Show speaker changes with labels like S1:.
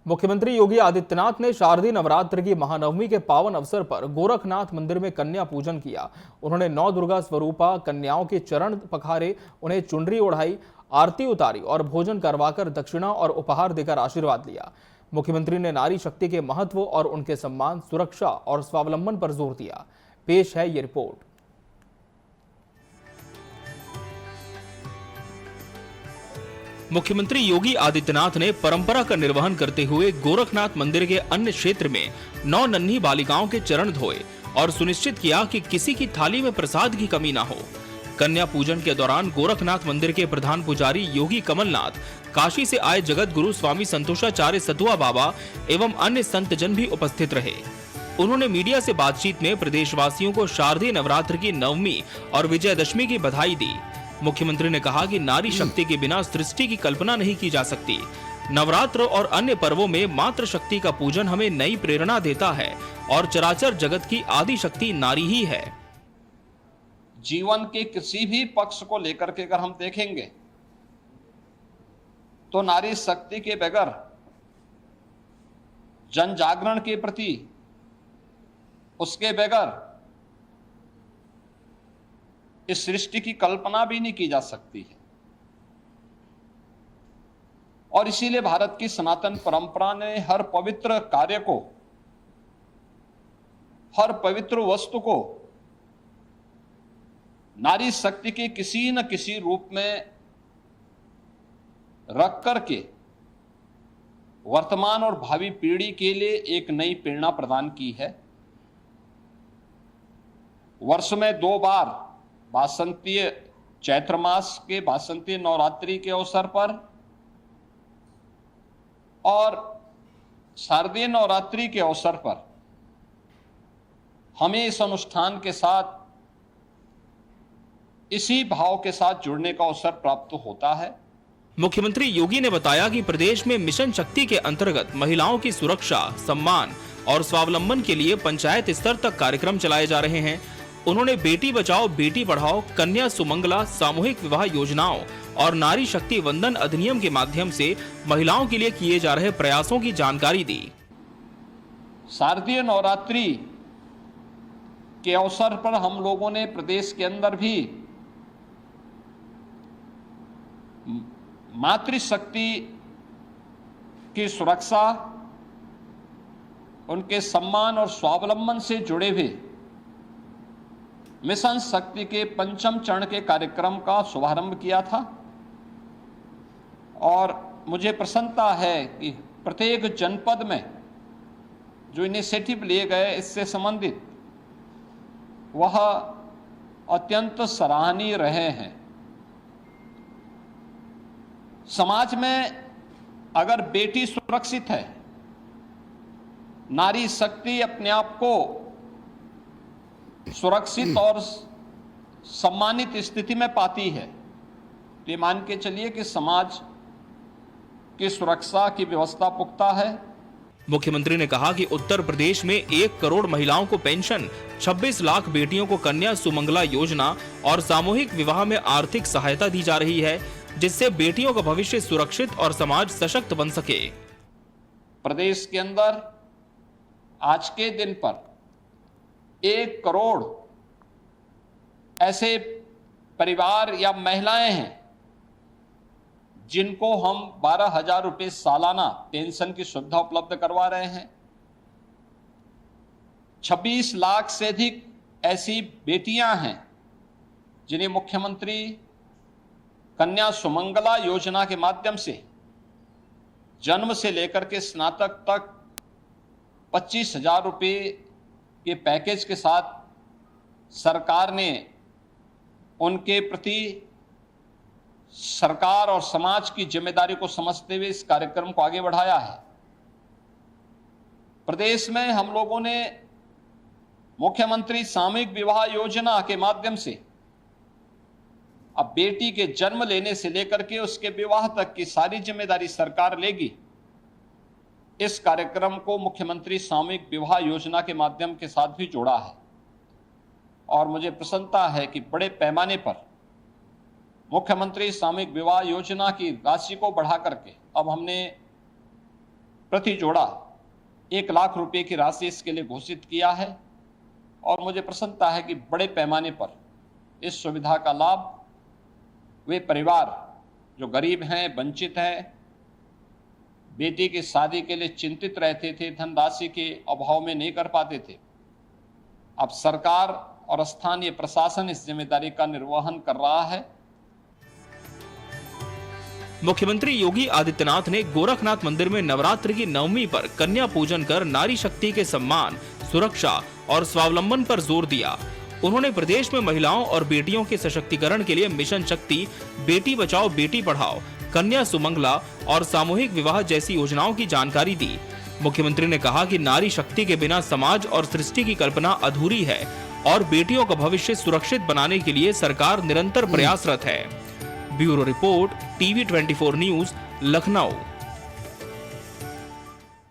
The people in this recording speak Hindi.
S1: मुख्यमंत्री योगी आदित्यनाथ ने शारदीय नवरात्र की महानवमी के पावन अवसर पर गोरखनाथ मंदिर में कन्या पूजन किया। उन्होंने नौ दुर्गा स्वरूपा कन्याओं के चरण पखारे, उन्हें चुनरी ओढ़ाई, आरती उतारी और भोजन करवाकर दक्षिणा और उपहार देकर आशीर्वाद लिया। मुख्यमंत्री ने नारी शक्ति के महत्व और उनके सम्मान, सुरक्षा और स्वावलंबन पर जोर दिया। पेश है ये रिपोर्ट। मुख्यमंत्री योगी आदित्यनाथ ने परंपरा का निर्वहन करते हुए गोरखनाथ मंदिर के अन्य क्षेत्र में 9 नन्ही बालिकाओं के चरण धोए और सुनिश्चित किया कि किसी की थाली में प्रसाद की कमी न हो। कन्या पूजन के दौरान गोरखनाथ मंदिर के प्रधान पुजारी योगी कमलनाथ, काशी से आए जगत गुरु स्वामी संतोषाचार्य सतुआ बाबा एवं अन्य संतजन भी उपस्थित रहे। उन्होंने मीडिया से बातचीत में प्रदेशवासियों को शारदीय नवरात्र की नवमी और विजयदशमी की बधाई दी। मुख्यमंत्री ने कहा कि नारी शक्ति के बिना सृष्टि की कल्पना नहीं की जा सकती। नवरात्र और अन्य पर्वों में मातृ शक्ति का पूजन हमें नई प्रेरणा देता है और चराचर जगत की आदि शक्ति नारी ही है।
S2: जीवन के किसी भी पक्ष को लेकर के अगर हम देखेंगे तो नारी शक्ति के बगैर जन जागरण के प्रति, उसके बगैर इस सृष्टि की कल्पना भी नहीं की जा सकती है। और इसीलिए भारत की सनातन परंपरा ने हर पवित्र कार्य को, हर पवित्र वस्तु को नारी शक्ति के किसी न किसी रूप में रख करके वर्तमान और भावी पीढ़ी के लिए एक नई प्रेरणा प्रदान की है। वर्ष में 2 बार वासंतीय चैत्र मास के वासंतीय नवरात्रि के अवसर पर और शारदीय नवरात्रि के अवसर पर हमें इस अनुष्ठान के साथ, इसी भाव के साथ जुड़ने का अवसर प्राप्त होता है।
S1: मुख्यमंत्री योगी ने बताया कि प्रदेश में मिशन शक्ति के अंतर्गत महिलाओं की सुरक्षा, सम्मान और स्वावलंबन के लिए पंचायत स्तर तक कार्यक्रम चलाए जा रहे हैं। उन्होंने बेटी बचाओ बेटी पढ़ाओ, कन्या सुमंगला, सामूहिक विवाह योजनाओं और नारी शक्ति वंदन अधिनियम के माध्यम से महिलाओं के लिए किए जा रहे प्रयासों की जानकारी दी।
S2: शारदीय नवरात्रि के अवसर पर हम लोगों ने प्रदेश के अंदर भी मातृशक्ति की सुरक्षा, उनके सम्मान और स्वावलंबन से जुड़े हुए मिशन शक्ति के 5वें चरण के कार्यक्रम का शुभारंभ किया था। और मुझे प्रसन्नता है कि प्रत्येक जनपद में जो इनिशिएटिव लिए गए इससे संबंधित, वह अत्यंत सराहनीय रहे हैं। समाज में अगर बेटी सुरक्षित है, नारी शक्ति अपने आप को सुरक्षित और सम्मानित स्थिति में पाती है, तो ये मान के चलिए कि समाज की सुरक्षा की व्यवस्था पुख्ता है।
S1: मुख्यमंत्री ने कहा कि उत्तर प्रदेश में 1 करोड़ महिलाओं को पेंशन, 26 लाख बेटियों को कन्या सुमंगला योजना और सामूहिक विवाह में आर्थिक सहायता दी जा रही है, जिससे बेटियों का भविष्य सुरक्षित और समाज सशक्त बन सके।
S2: प्रदेश के अंदर आज के दिन पर 1 करोड़ ऐसे परिवार या महिलाएं हैं जिनको हम 12,000 रुपये सालाना पेंशन की सुविधा उपलब्ध करवा रहे हैं। 26 लाख से अधिक ऐसी बेटियां हैं जिन्हें मुख्यमंत्री कन्या सुमंगला योजना के माध्यम से जन्म से लेकर के स्नातक तक 25,000 रुपये के पैकेज के साथ सरकार ने उनके प्रति सरकार और समाज की जिम्मेदारी को समझते हुए इस कार्यक्रम को आगे बढ़ाया है। प्रदेश में हम लोगों ने मुख्यमंत्री सामूहिक विवाह योजना के माध्यम से अब बेटी के जन्म लेने से लेकर के उसके विवाह तक की सारी जिम्मेदारी सरकार लेगी। इस कार्यक्रम को मुख्यमंत्री सामूहिक विवाह योजना के माध्यम के साथ भी जोड़ा है और मुझे प्रसन्नता है कि बड़े पैमाने पर मुख्यमंत्री सामूहिक विवाह योजना की राशि को बढ़ा करके अब हमने प्रति जोड़ा 1 लाख रुपए की राशि इसके लिए घोषित किया है और मुझे प्रसन्नता है कि बड़े पैमाने पर इस सुविधा का लाभ वे परिवार जो गरीब हैं, वंचित हैं, बेटी की शादी के लिए चिंतित रहते थे, धनराशि के अभाव में नहीं कर पाते थे, अब सरकार और स्थानीय प्रशासन इस जिम्मेदारी का निर्वहन कर रहा है।
S1: मुख्यमंत्री योगी आदित्यनाथ ने गोरखनाथ मंदिर में नवरात्रि की नवमी पर कन्या पूजन कर नारी शक्ति के सम्मान, सुरक्षा और स्वावलंबन पर जोर दिया। उन्होंने प्रदेश में महिलाओं और बेटियों के सशक्तिकरण के लिए मिशन शक्ति, बेटी बचाओ बेटी पढ़ाओ, कन्या सुमंगला और सामूहिक विवाह जैसी योजनाओं की जानकारी दी। मुख्यमंत्री ने कहा कि नारी शक्ति के बिना समाज और सृष्टि की कल्पना अधूरी है और बेटियों का भविष्य सुरक्षित बनाने के लिए सरकार निरंतर प्रयासरत है। Bureau report, TV 24 news, Lucknow.